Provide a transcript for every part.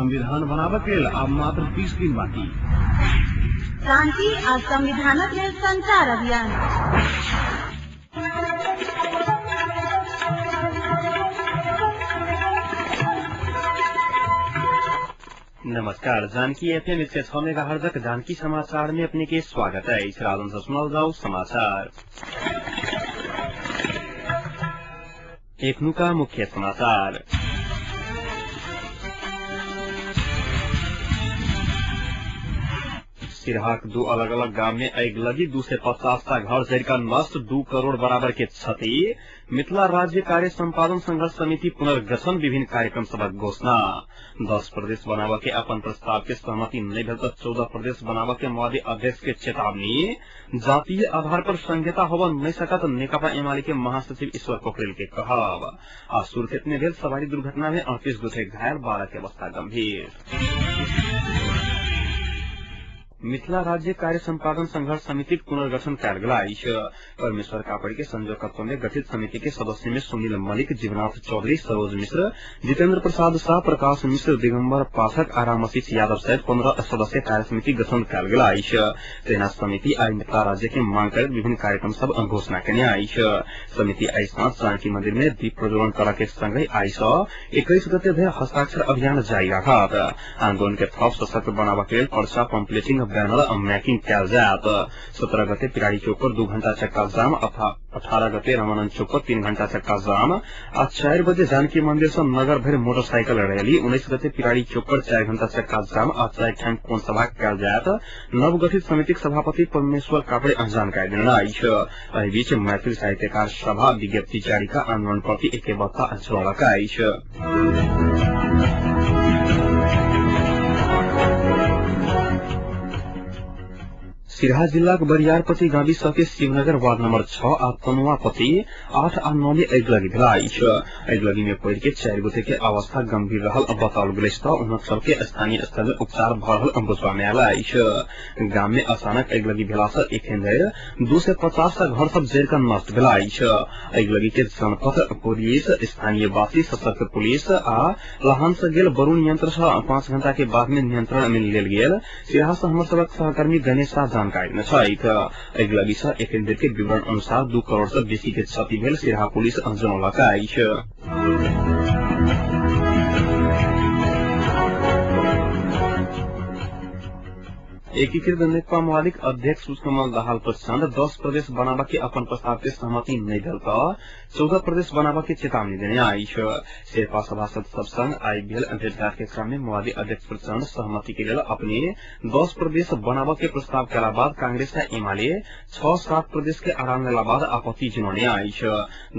संविधान बनाबक लेल आब मात्र 20 दिन बाकी। क्रांति आ संविधानक लेल संचार अभियान। नमस्कार, जानकी एफएम 106 मेगाहर्ट्ज जानकी समाचार में अपने के स्वागत है। इस रात से सुनाओ जाओ समाचार। एक नुका मुख्य समाचार। सिरहाक 2 अलग अलग गांव में आग लगी, 250 का घर जरिका नष्ट, 2 करोड़ बराबर के क्षति। मिथिला राज्य कार्य संपादन संघर्ष समिति पुनर्गठन, विभिन्न कार्यक्रम सबक घोषणा। 10 प्रदेश बनावा के अपन प्रस्ताव के सहमति नहीं भेल तो 14 प्रदेश बनावा के माओवादी अध्यक्ष के चेतावनी। जातीय आधार पर संहिता होबा नहीं सकत, नेकपा एमाले के महासचिव ईश्वर पोखरेल के कहब। आज सुर्खेत में भेल सवारी दुर्घटना में 38 गोटे घायल, 12 के अवस्था गंभीर। मिथिला राज्य कार्य संपादन संघर्ष समिति पुनर्गठन कयल गेल। परमेश्वर कापड़ी के संयोजकत्व में गठित समिति के सदस्य में सुनील मलिक, जीवनाथ चौधरी, सरोज मिश्र, जितेंद्र प्रसाद शाह, प्रकाश मिश्र, दिगंबर पाठक, आराम आशीष यादव सहित 15 सदस्य कार्य समिति गठन कयल गेल। तेना समिति आई मिथिला राज्य के मांग कर विभिन्न कार्यक्रम सब घोषणा केने आई। समिति आई साँझ जानकी मंदिर में दीप प्रज्वलन करा के संगे आई 21 गते धरि हस्ताक्षर अभियान जारी राखत। आंदोलन के थप सशक्त बनाबा के लेल पर्चा, पम्पलेटिंग, बैनर मैकिंग कयल जायत। 17 गते पिराड़ी चौक पर 2 घंटा चक्का जाम, 18 गते रामानंद चौक पर 3 घंटा चक्का जाम। आज 4 बजे जानकी मंदिर से नगर भर मोटरसाइकिल रैली। 19 गते पिराड़ी चौक पर 4 घंटा चक्का जाम, आज 4 ठाम कोन सभा कयल जायत। नवगठित समिति सभापति परमेश्वर कापड़े जानकारी देने आई। बीच मैथिल साहित्यकार सभा विज्ञप्ति जारी का आंदोलन प्रति एकबद्धता जनाई। सिरहा जिला बरियारपति गाविस के शिवनगर वार्ड नंबर 6 आ तनुआपति 8 आ 9 में आगि लगी भेल। आगि लगी में पड़ के 4 गोटे के अवस्था गंभीर रहल बताओल गेल। उन्हें सबके स्थानीय स्तर में उपचार भ रहल बुझबा में आयल। गांव में अचानक आगि लगी भेला से एखन धरि 250 का घर सब जरि के नष्ट भेल। आगि लगी के जनपद पुलिस, स्थानीय वासी, सशस्त्र पुलिस आ लहान से गेल बरूण यंत्र से 5 घंटा के बाद में नियंत्रण में लेल गेल। सिरहा से हमर सबक सहकर्मी गणेश जानकारी आगि लगी से एखन धरि के विवरण अनुसार 2 करोड़ से बेसी के क्षति भेल सिरहा पुलिस जनौलक। एकीकृत नेकपा माओवादी अध्यक्ष पुष्पकमल दाहाल प्रचंड 10 प्रदेश बनावा के अपन प्रस्ताव के सहमति नहीं भेल तो 14 प्रदेश बनावा के चेतावनी देने आई। शेरपा सभासद सब संग आई भेल भेंटघाट के क्रम में माओवादी अध्यक्ष प्रचंड सहमति के लिए अपने 10 प्रदेश बनावा के प्रस्ताव के बाद कांग्रेस का एमाले 6-7 प्रदेश के आराम लेला बाद आपत्ति जनाने आई।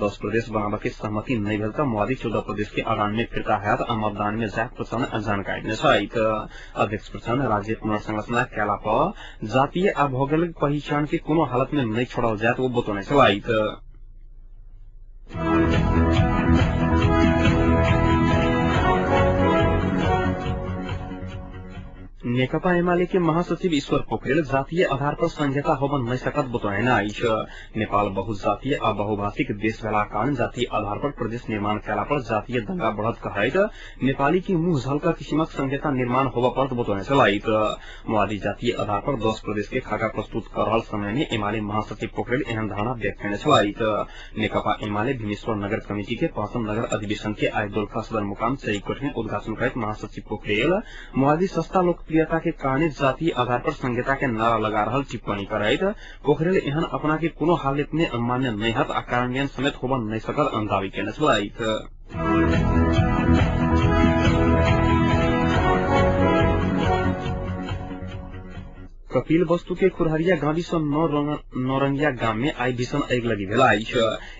10 प्रदेश बनावा के सहमति नहीं भेल तो माओवादी 14 प्रदेश के आराम में फिरता है मतदान में जाक प्रचंड जानकारी देने। अध्यक्ष प्रचंड राज्य पुनर्संरचना पर जातीय आ भौगोलिक पहचान के कोनो हालत में नहीं छोड़ल जाए वो बतौने चलाई। नेकपा एमाले के महासचिव ईश्वर पोखरेल जातीय आधार पर संहिता होबन नहीं सकत बतौने आई। नेपाल बहुजातीय आ बहुभाषिक देश भेला कारण जातीय आधार पर प्रदेश निर्माण कैला पर जातीय दंगा बढ़त कहैत नेपाली की मुंह झलका किसिमक संहिता निर्माण होबा पर बतौने चलाई। माओवादी जातीय आधार पर 10 प्रदेश के खाका प्रस्तुत कर रहल समय में एमाले महासचिव पोखरेल एहन धारणा व्यक्त करने चलाई। नेकपा एमाले भीमेश्वर नगर कमेटी के 5म नगर अधिवेशन के आई दोलखा सदर मुकाम चरीकोट में उद्घाटन करते महासचिव पोखरेल माओवादी सस्ता लोकप्रियता के कारण जातीय आधार पर संहिता के नारा लगा रहल टिप्पणी करैत पोखरेल एहन अपना के कोनो हालत में अमान्य नहीं हत आ कार्यान्वयन समेत होबा नहीं सकल दावी केने चलाई। कपिल वस्तु के खुरहरिया गांवी से नौरंगिया गांव में आई भीषण आग लगी भेल।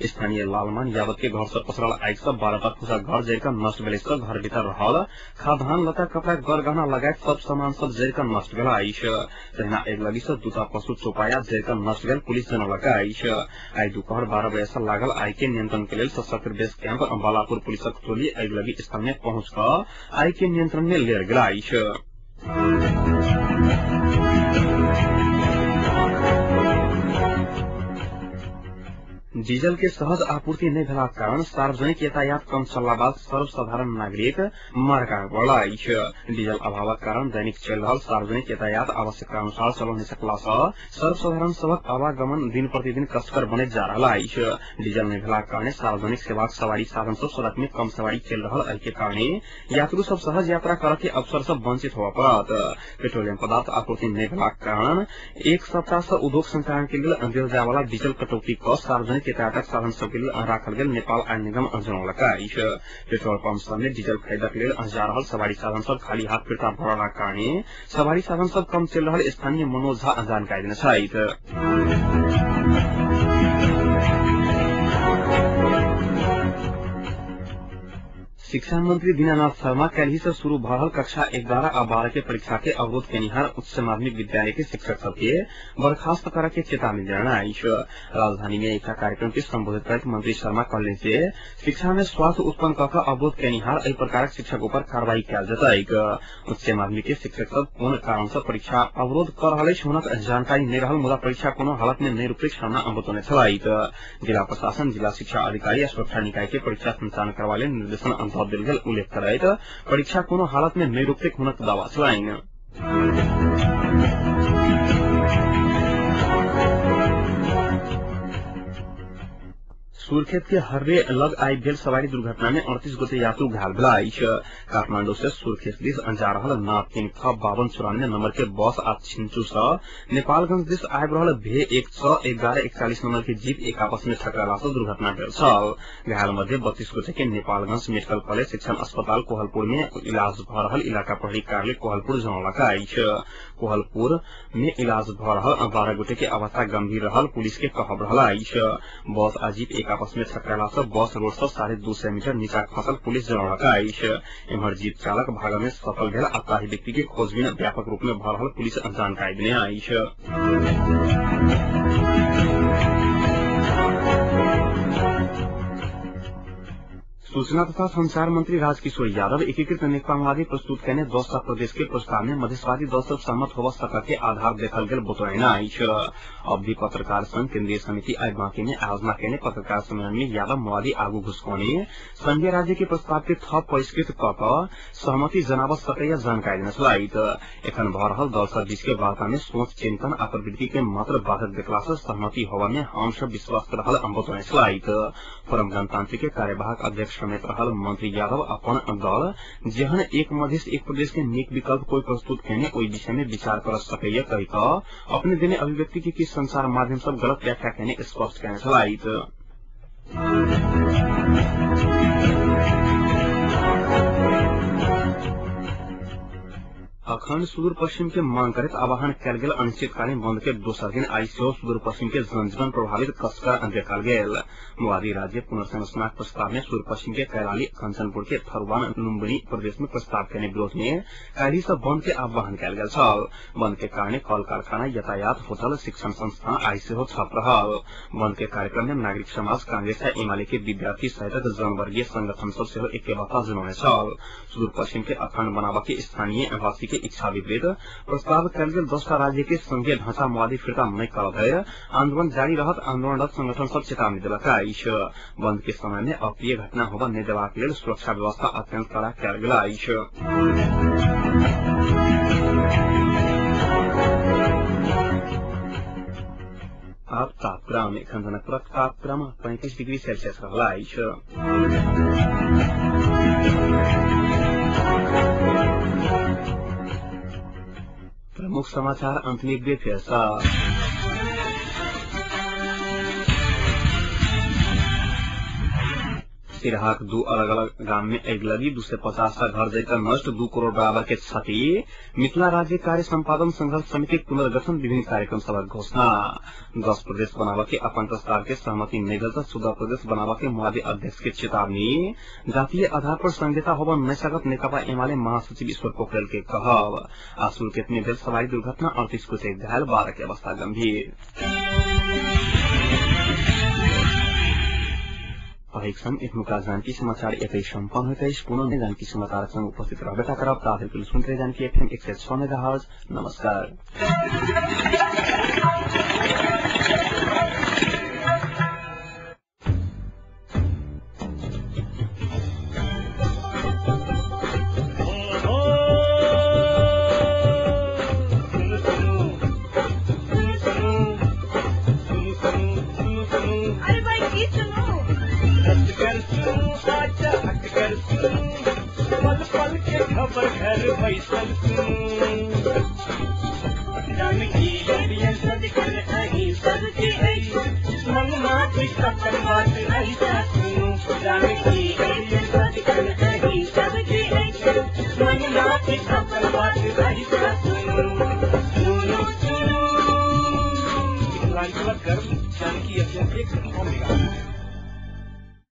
स्थानीय लालमान यादव के घर से पसरल आग से 12 फूसा घर जरि नष्ट भेल। घर भीतर रहल खाद्यान्न, लता, कपड़ा, गरगहना लगायत सब सामान सब जरि नष्ट भेल। तहिना आग लगी से 2टा पशु चौपाया जरि नष्ट भेल पुलिस जनौलक। आई दोपहर 12 बजे से लागल आग के नियंत्रण के लिए सशस्त्र बेस कैंप बालापुर पुलिसक टोली आग लगी स्थल में पहुंच कर आग के नियंत्रण में लेल गेल। डीजल के सहज आपूर्ति नहीं भेलाक कारण सार्वजनिक यातायात कम चलला बाद सर्वसाधारण नागरिक मार्ग पड़ला। डीजल अभावक कारण दैनिक चल रहा सार्वजनिक यातायात आवश्यकता अनुसार चल नहीं सकला सर्वसाधारण सबक आवागमन दिन प्रतिदिन कष्टकर बने जा रहा। डीजल नहीं भेलाक कारण सार्वजनिक सेवा सवारी साधन सब सड़क में कम सवारी चल रहा के कारण यात्रु सब सहज यात्रा करे के अवसर से वंचित हुआ पड़त। पेट्रोलियम पदार्थ आपूर्ति नहीं भेलाक कारण एक सप्ताह से उद्योग संचालन के लिए दिल जाय वाला डीजल कटौती का सार्वजनिक यातायात साधन सबके लिए राखल गेल नेपाल आयल निगम जनौलक। पेट्रोल पंप सब में डीजल खरीदक लेल जा रहल सवारी साधन सब खाली हाथ फिरता भरला कारण सवारी साधन सब कम चल रहा। स्थानीय मनोज झा जानकारी देने छथि। शिक्षा मंत्री दीनानाथ शर्मा कल से शुरू भ रहल कक्षा 11 आ 12 के परीक्षा के अवरोध केनिहार उच्च माध्यमिक विद्यालय के शिक्षक सबके बर्खास्त करे के चेतावनी देलनि। राजधानी में एक कार्यक्रम के संबोधित करते मंत्री शर्मा कहले से शिक्षा में स्वास्थ्य उत्पन्न कऽ अवरोध केनिहार एहि प्रकार शिक्षक ऊपर कार्रवाई कयल जतैक। उच्च माध्यमिक के शिक्षक सब कोन कारण से परीक्षा अवरोध कर रहल हुनक जानकारी नहीं रहल मुदा परीक्षा कोनो हालत में नहीं रुकैक सामना अवतोने छलैक। जिला प्रशासन जिला शिक्षा अधिकारी आ सुरक्षा निकाय के परीक्षा संचालन करबा लेल निर्देशन दिल गेल उल्लेख करैत परीक्षा कोनो हालत में नहीं रुकते हुनक दावा छलैन। सुर्खेत के हर्रे लग आई भेल सवारी दुर्घटना में 38 गोटे यात्रु घायल भेलाइ। काठमांडू से सुर्खेत दिस जा रहल नाप 5294 नंबर के बस आ छिंचू से नेपालगंज दिस आबि रहल भे 1141 नंबर के जीप एक आपस में टकराला से दुर्घटना भेल छल। घायल मध्य 32 गोटे के नेपालगंज मेडिकल कॉलेज शिक्षण अस्पताल कोहलपुर में इलाज भ रहल इलाका प्रहरी कार्यालय कोहलपुर जनौलक। कोहलपुर में इलाज भ रहल 12 गोटे के अवस्था गंभीर रहल पुलिस के कहब रहल। बस आ जीप एक आपस में टकराला से बस रोड से 250 मीटर नीचा खसल पुलिस जनौलक। एम्हर जीप चालक भागा में सफल भेल आ ताहि व्यक्ति के खोजबीन व्यापक रूप में भ रहल पुलिस जानकारी देने आई। सूचना तथा संचार मंत्री राजकिशोर यादव एकीकृत नेकपा माओवादी प्रस्तुत करने 10 प्रदेश के प्रस्ताव में मधेशवादी दल सब सहमत होवा सका के आधार देखल गेल बतौना। अब भी पत्रकार संघ केंद्रीय समिति आई बांकी में आयोजना करने पत्रकार सम्मेलन में यादव माओवादी आगू घुसकौने संघीय राज्य के प्रस्ताव के थप परिष्कृत क सहमति जनाव सकैया जानकारी देने छलैथ। एखन भ रहल दल सब बीच के वार्ता में सोच चिंतन आ प्रवृत्ति के मात्र बाधक देखला से सहमति होवा में हम सब विश्वास रहल बतौने छलैथ। फोरम जनतांत्रिक के कार्यवाहक अध्यक्ष समेत रहल मंत्री यादव अपन दल जेहन एक मधेश एक प्रदेश के नीक विकल्प कोई प्रस्तुत करने ओई विषय में विचार कर सकैया कहि कऽ अपने देने अभिव्यक्ति के किस संचार माध्यम सब गलत व्याख्या करने स्पष्ट करने छलैथ। अखंड सुदूर पश्चिम के मांग करत आह्वान कयल गेल अनिश्चितकालीन बंद के दोसर दिन आई सेहो सुदूर पश्चिम के जनजीवन प्रभावित कसकर देखल गेल। माओवादी राज्य पुनर्संरचना प्रस्ताव में सुदूर पश्चिम के कैलाली कंचनपुर के थरुवान लुम्बिनी प्रदेश में प्रस्ताव करने विरोध में काल्हि से बंद के आह्वान कयल गेल छल। बंद के कारण कल कारखाना यातायात होटल शिक्षण संस्थान आई सेहो ठप रहल। बंद के कार्यक्रम में नागरिक समाज कांग्रेस आ एमाले के विद्यार्थी सहित जनवर्गीय संगठन सब सेहो एकता जनौने छल। सुदूर पश्चिम के अखंड बनावा के स्थानीय आवासी के इच्छा विपरीत प्रस्ताव कयल गेल 10 राज्य के संघीय ढांचा माओवादी फिरता नहीं कर आंदोलन जारी रहत आंदोलनरत संगठन सब चेतावनी देलक। बंद के समय में अप्रिय घटना होबा नहीं देबाक लेल सुरक्षा व्यवस्था अत्यंत कड़ा कयल गेल अछि। अब तापक्रम एखन जनकपुरक तापक्रम 35 डिग्री सेल्सियस रहल अछि। प्रमुख समाचार अंत में एक बेर फिर सिराहाक 2 अलग अलग गांव में आग लगी 250 का घर जैकर नष्ट 2 करोड़ बराबर के क्षति। मिथिला राज्य कार्य संपादन संघर्ष समिति पुनर्गठन विभिन्न कार्यक्रम सबक घोषणा। 10 प्रदेश बनावा के अपन प्रस्ताव के सहमति नहीं भेल तो 14 प्रदेश बनावा के माओवादी अध्यक्ष के चेतावनी। जातीय आधार पर संहिता होबा नहीं सकत नेकपा एमाले महासचिव ईश्वर पोखरेल के कहब। सुर्खेत में भेल सवारी दुर्घटना 38 गोटे घायल 12 की अवस्था गंभीर। एक मुका जानकी समाचार एक सम्पन्न होते पुनः जानकी समाचार संग उपस्थित रहबेटा करब ताकि सुनते जानकी FM 106 मेगाहर्ट्ज। नमस्कार। बात ऐसा सुनो जानकी ऐसे सचकन कही सबके ऐसे मन नाते अपन बात ऐसा सुनो सुनो सुनो लाइट गर्म जानकी अत्यंत एक